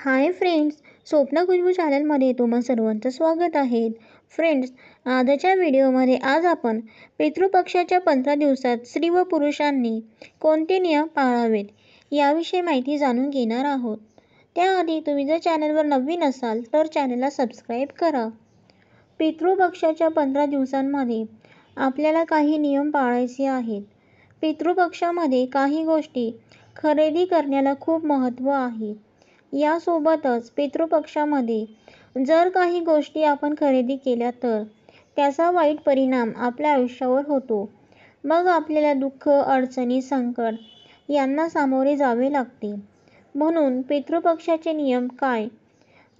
Hi friends, स्वप्न खुशबू चॅनलमध्ये तुम्हा सर्वांचं स्वागत आहे. फ्रेंड्स, आजच्या व्हिडिओमध्ये आज आपण पितृपक्षाच्या 15 दिवसात स्त्री व पुरुषांनी कोणते नियम पाळावेत याविषयी माहिती जाणून घेणार आहोत. त्याआधी तुम्ही जर चॅनलवर नवीन असाल तर चॅनलला सबस्क्राईब करा. पितृपक्षाच्या 15 दिवसांमध्ये आपल्याला काही नियम पाळायचे आहेत. पितृपक्षामध्ये काही गोष्टी खरेदी करण्याला खूप महत्त्व आहे. यासोबतच पितृपक्षामध्ये जर काही गोष्टी आपण खरेदी केल्या तर त्याचा वाईट परिणाम आपल्या आयुष्यावर होतो. मग आपल्याला दुःख, अडचणी, संकट यांना सामोरे जावे लागते. म्हणून पितृपक्षाचे नियम काय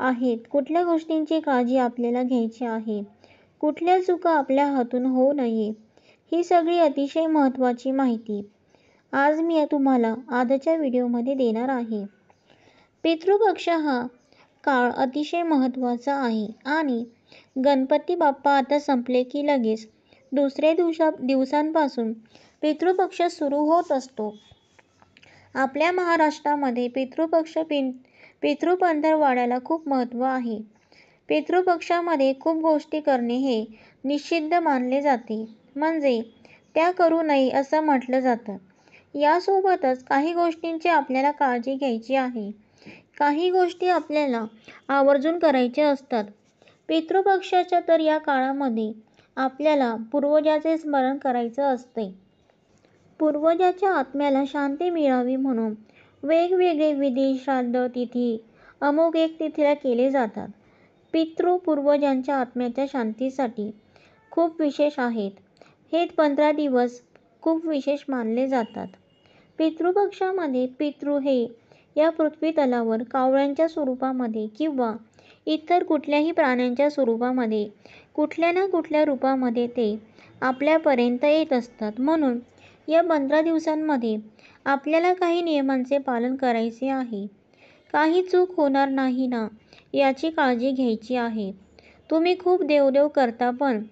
आहेत, कुठल्या गोष्टींची काळजी आपल्याला घ्यायची आहे, कुठल्या चुका आपल्या हातून होऊ नये, ही सगळी अतिशय महत्त्वाची माहिती आज मी तुम्हाला आजच्या व्हिडिओमध्ये देणार आहे. पितृपक्ष हा काळ अतिशय महत्त्वाचा आहे आणि गणपती बाप्पा आता संपले की लगेच दुसऱ्या दिवसांपासून पितृपक्ष सुरू होत असतो. आपल्या महाराष्ट्रामध्ये पितृपंधरवड्याला खूप महत्त्व आहे. पितृपक्षामध्ये खूप गोष्टी करणे हे निषिद्ध मानले जाते, म्हणजे त्या करू नये असं म्हटलं जातं. यासोबतच काही गोष्टींची आपल्याला काळजी घ्यायची आहे. काही गोष्टी आपल्याला आवर्जून करायच्या असतात. पितृपक्षाच्या तर या काळामध्ये आपल्याला पूर्वजाचे स्मरण करायचं असते. पूर्वजाच्या आत्म्याला शांती मिळावी म्हणून वेगवेगळे विधी, श्राद्ध, तिथी अमुक एक तिथीला केले जातात. पूर्वजांच्या आत्म्याच्या शांतीसाठी खूप विशेष आहेत. हे 15 दिवस खूप विशेष मानले जातात. पितृपक्षामध्ये पितृ हे या पृथ्वी तलावर कावळ्यांच्या स्वरूपामध्ये किंवा इतर कुठल्याही प्राण्यांच्या स्वरूपामध्ये कुठल्या ना कुठल्या रूपामध्ये ते आपल्यापर्यंत येत असतात. म्हणून या 15 दिवसांमध्ये आपल्याला काही नियमांचे पालन करायचे आहे. काही चूक होणार नाही ना याची काळजी घ्यायची आहे. तुम्ही खूप देवदेव करता, पण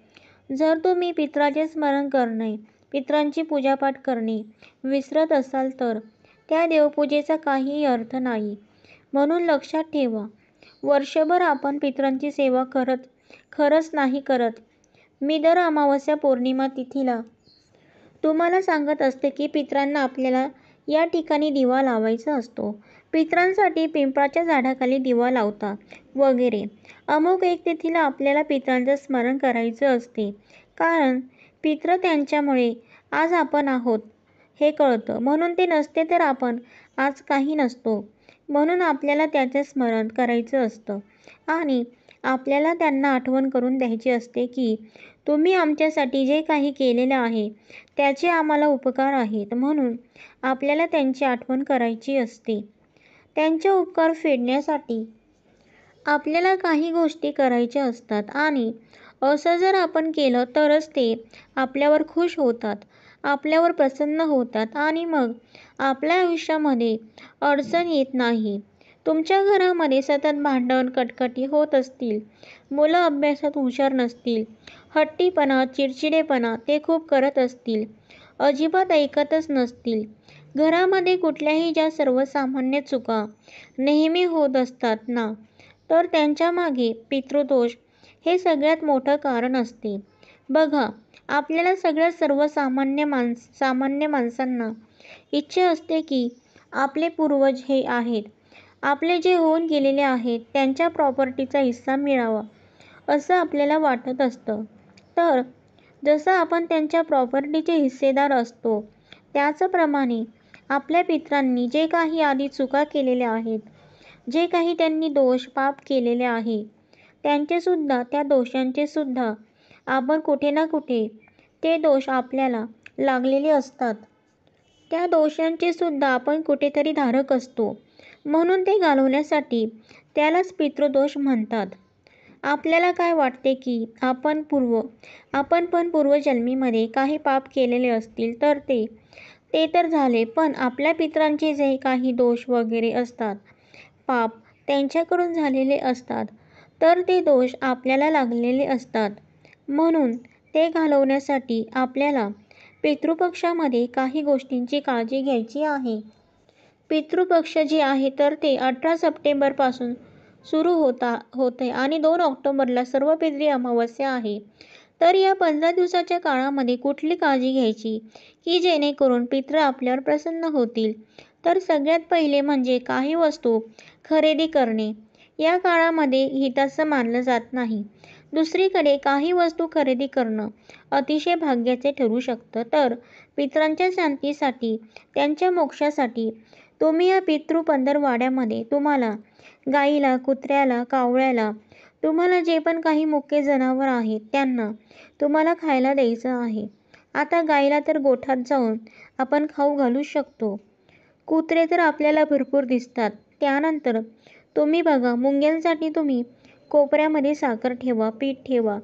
जर तुम्ही पितराचे स्मरण करणे, पितरांची पूजापाठ करणे विसरत असाल तर त्या देवपूजेचा काहीही अर्थ नाही. म्हणून लक्षात ठेवा, वर्षभर आपण पितरांची सेवा खरंच नाही करत. मी दर अमावस्या, पौर्णिमा तिथीला तुम्हाला सांगत असते की पितरांना आपल्याला या ठिकाणी दिवा लावायचा असतो. पितरांसाठी पिंपळाच्या झाडाखाली दिवा लावता वगैरे. अमुक एक तिथीला आपल्याला पितरांचं स्मरण करायचं असते, कारण पितृ त्यांच्यामुळे आज आपण आहोत हे कळतं. म्हणून ते नसते तर आपण आज काही नसतो. म्हणून आपल्याला त्याचे स्मरण करायचं असतं आणि आपल्याला त्यांना आठवण करून द्यायची असते की तुम्ही आमच्यासाठी जे काही केलेले आहे त्याचे आम्हाला उपकार आहेत. म्हणून आपल्याला त्यांची आठवण करायची असते. त्यांचे उपकार फेडण्यासाठी आपल्याला काही गोष्टी करायच्या असतात आणि असं जर आपण केलं तरच ते आपल्यावर खुश होतात, आपल्यावर प्रसन्न होतात आणि मग आपल्या आयुष्यामध्ये अडचण येत नाही. तुमच्या घरामध्ये सतत भांडण, कटकटी होत असतील, मुलं अभ्यासात हुशार नसतील, हट्टीपणा, चिडचिडेपणा ते खूप करत असतील, अजिबात ऐकतच नसतील, घरामध्ये कुठल्याही ज्या सर्वसामान्य चुका नेहमी होत असतात ना, तर त्यांच्या मागे पितृदोष हे सगळ्यात मोठं कारण असते. बघा, आपल्याला सगळ्या सामान्य माणसांना इच्छा असते की आपले पूर्वज हे आहेत, आपले जे होऊन गेलेले आहेत त्यांच्या प्रॉपर्टीचा हिस्सा मिळावा असं आपल्याला वाटत असतं. तर जसं आपण त्यांच्या प्रॉपर्टीचे हिस्सेदार असतो, त्याचप्रमाणे आपल्या पितरांनी जे काही आधी चुका केलेल्या आहेत, जे काही त्यांनी दोष, पाप केलेले आहे, त्या दोषांचे सुद्धा आपण कुठे ना कुठे ते दोष आपल्याला लागलेले असतात. त्या दोषांचे सुद्धा आपण कुठेतरी धारक असतो. म्हणून ते घालवण्यासाठी त्यालाच पितृदोष म्हणतात. आपल्याला काय वाटते की आपण पण पूर्वजन्मीमध्ये काही पाप केलेले असतील तर ते तर झाले, पण आपल्या पितरांचे जे काही दोष वगैरे असतात, पाप त्यांच्याकडून झालेले असतात, तर ते दोष आपल्याला लागलेले असतात. म्हणून ते घालवण्यासाठी आपल्याला पितृपक्षामध्ये काही गोष्टींची काळजी घ्यायची आहे. पितृपक्ष जे आहे तर ते 18 सप्टेंबरपासून सुरू होते आणि 2 ऑक्टोबरला सर्व पितरी अमावस्या आहे. तर या 15 दिवसाच्या काळामध्ये कुठली काळजी घ्यायची की जेणेकरून पितृ आपल्यावर प्रसन्न होतील? तर सगळ्यात पहिले म्हणजे काही वस्तू खरेदी करणे. या काळामध्ये हिताचं मानलं जात नाही. दुसरीकडे काही वस्तू खरेदी करणं अतिशय भाग्याचे ठरू शकतं. तर पितरांच्या शांतीसाठी, त्यांच्या मोक्षासाठी तुम्ही या पितृ पंधरवड्यामध्ये तुम्हाला गाईला, कुत्र्याला, कावळ्याला, तुम्हाला जे पण काही मुके जनावर आहेत त्यांना तुम्हाला खायला द्यायचं आहे. आता गाईला तर गोठ्यात जाऊन आपण खाऊ घालू शकतो. कुत्रे तर आपल्याला भरपूर दिसतात. त्यानंतर तुम्ही बघा, मुंग्यांसाठी तुम्ही कोपऱ्यामध्ये साखर ठेवा, पीठ ठेवा.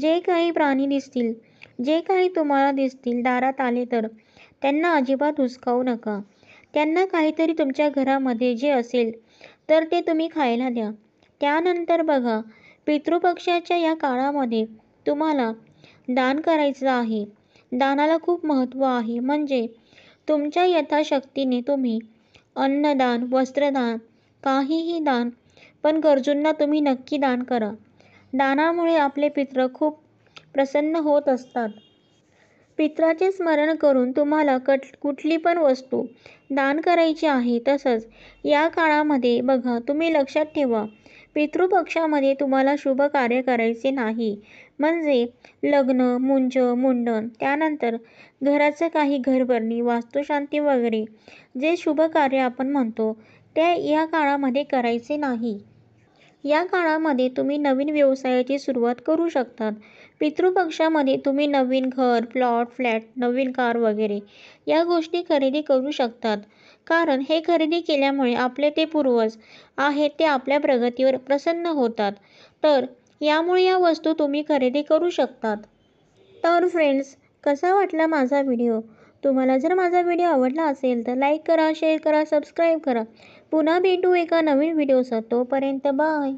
जे काही प्राणी दिसतील, जे काही तुम्हाला दिसतील दारात आले तर त्यांना अजिबात हुसकावू नका. त्यांना काहीतरी तुमच्या घरामध्ये जे असेल तर ते तुम्ही खायला द्या. त्यानंतर बघा, पितृपक्षाच्या या काळामध्ये तुम्हाला दान करायचं आहे. दानाला खूप महत्त्व आहे. म्हणजे तुमच्या यथाशक्तीने तुम्ही अन्नदान, वस्त्रदान, काहीही दान, पण गरजूंना तुम्ही नक्की दान करा. दानामुळे आपले पितृ खूप प्रसन्न होत असतात. पितराचे स्मरण करून तुम्हाला कुठली पण वस्तू दान करायची आहे. तसंच या काळामध्ये बघा, तुम्ही लक्षात ठेवा, पितृपक्षामध्ये तुम्हाला शुभ कार्य करायचे नाही. म्हणजे लग्न, मुंडन, त्यानंतर घराचं काही घरभरणी, वास्तुशांती वगैरे जे शुभ कार्य आपण म्हणतो ते या काळामध्ये करायचे नाही. या काळामध्ये तुम्ही नवीन व्यवसायाची सुरुवात करू शकतात. पितृपक्षामध्ये तुम्ही नवीन घर, प्लॉट, फ्लॅट, नवीन कार वगैरे या गोष्टी खरेदी करू शकतात. कारण हे खरेदी केल्यामुळे आपले ते पूर्वज आहेत ते आपल्या प्रगतीवर प्रसन्न होतात. तर यामुळे या वस्तू तुम्ही खरेदी करू शकतात. तर फ्रेंड्स, कसा वाटला माझा व्हिडिओ? तुम्हाला जर माझा व्हिडिओ आवडला असेल तर लाईक करा, शेअर करा, सबस्क्राईब करा. पुन्हा भेटू एका नवीन व्हिडिओसह. तोपर्यंत बाय.